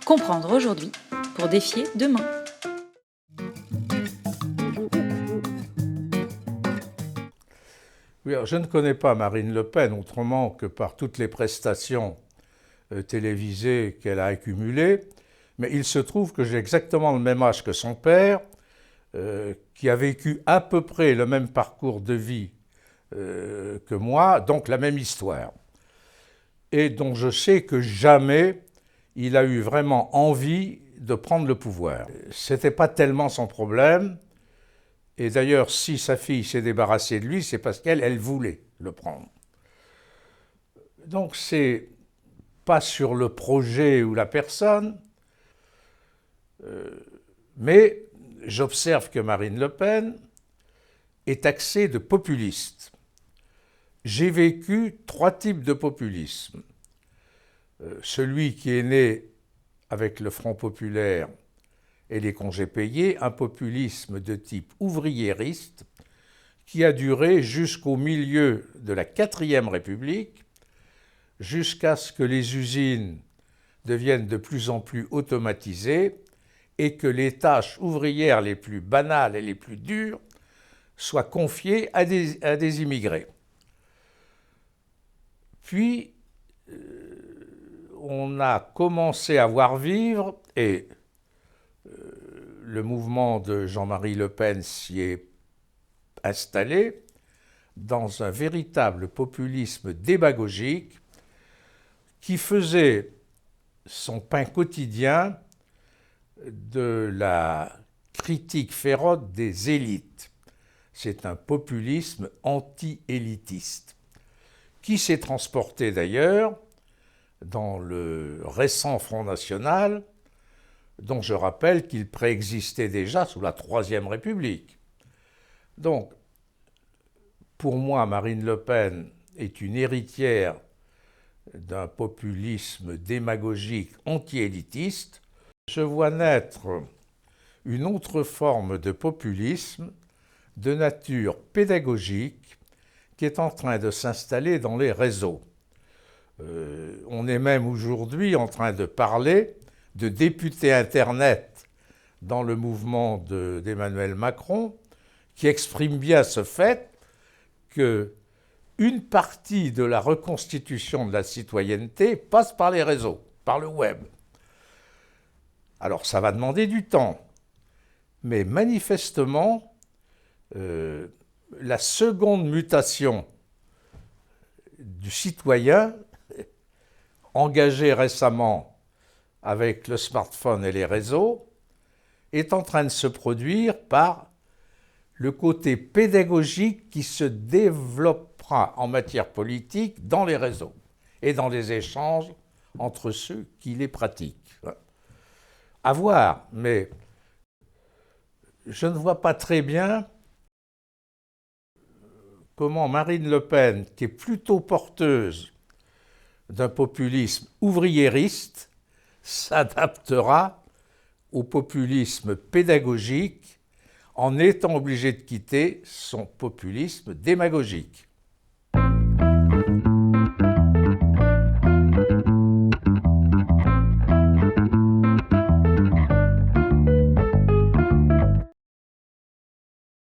Comprendre aujourd'hui pour défier demain. Oui, alors je ne connais pas Marine Le Pen autrement que par toutes les prestations télévisées qu'elle a accumulées, mais il se trouve que j'ai exactement le même âge que son père, qui a vécu à peu près le même parcours de vie que moi, donc la même histoire, et dont je sais que jamais il a eu vraiment envie de prendre le pouvoir. C'était pas tellement son problème. Et d'ailleurs, si sa fille s'est débarrassée de lui, c'est parce qu'elle voulait le prendre. Donc c'est pas sur le projet ou la personne, mais j'observe que Marine Le Pen est taxée de populiste. J'ai vécu 3 types de populisme. Celui qui est né avec le Front populaire et les congés payés, un populisme de type ouvriériste qui a duré jusqu'au milieu de la 4e République, jusqu'à ce que les usines deviennent de plus en plus automatisées et que les tâches ouvrières les plus banales et les plus dures soient confiées à des immigrés. Puis, on a commencé à voir vivre, et le mouvement de Jean-Marie Le Pen s'y est installé, dans un véritable populisme démagogique qui faisait son pain quotidien de la critique féroce des élites. C'est un populisme anti-élitiste, qui s'est transporté d'ailleurs dans le récent Front National, dont je rappelle qu'il préexistait déjà sous la Troisième République. Donc, pour moi, Marine Le Pen est une héritière d'un populisme démagogique anti-élitiste. Je vois naître une autre forme de populisme de nature pédagogique qui est en train de s'installer dans les réseaux. On est même aujourd'hui en train de parler de députés Internet dans le mouvement d'Emmanuel Macron, qui exprime bien ce fait qu'une partie de la reconstitution de la citoyenneté passe par les réseaux, par le web. Alors ça va demander du temps, mais manifestement, la seconde mutation du citoyen, engagé récemment avec le smartphone et les réseaux, est en train de se produire par le côté pédagogique qui se développera en matière politique dans les réseaux et dans les échanges entre ceux qui les pratiquent. À voir, mais je ne vois pas très bien comment Marine Le Pen, qui est plutôt porteuse d'un populisme ouvriériste, s'adaptera au populisme pédagogique en étant obligée de quitter son populisme démagogique.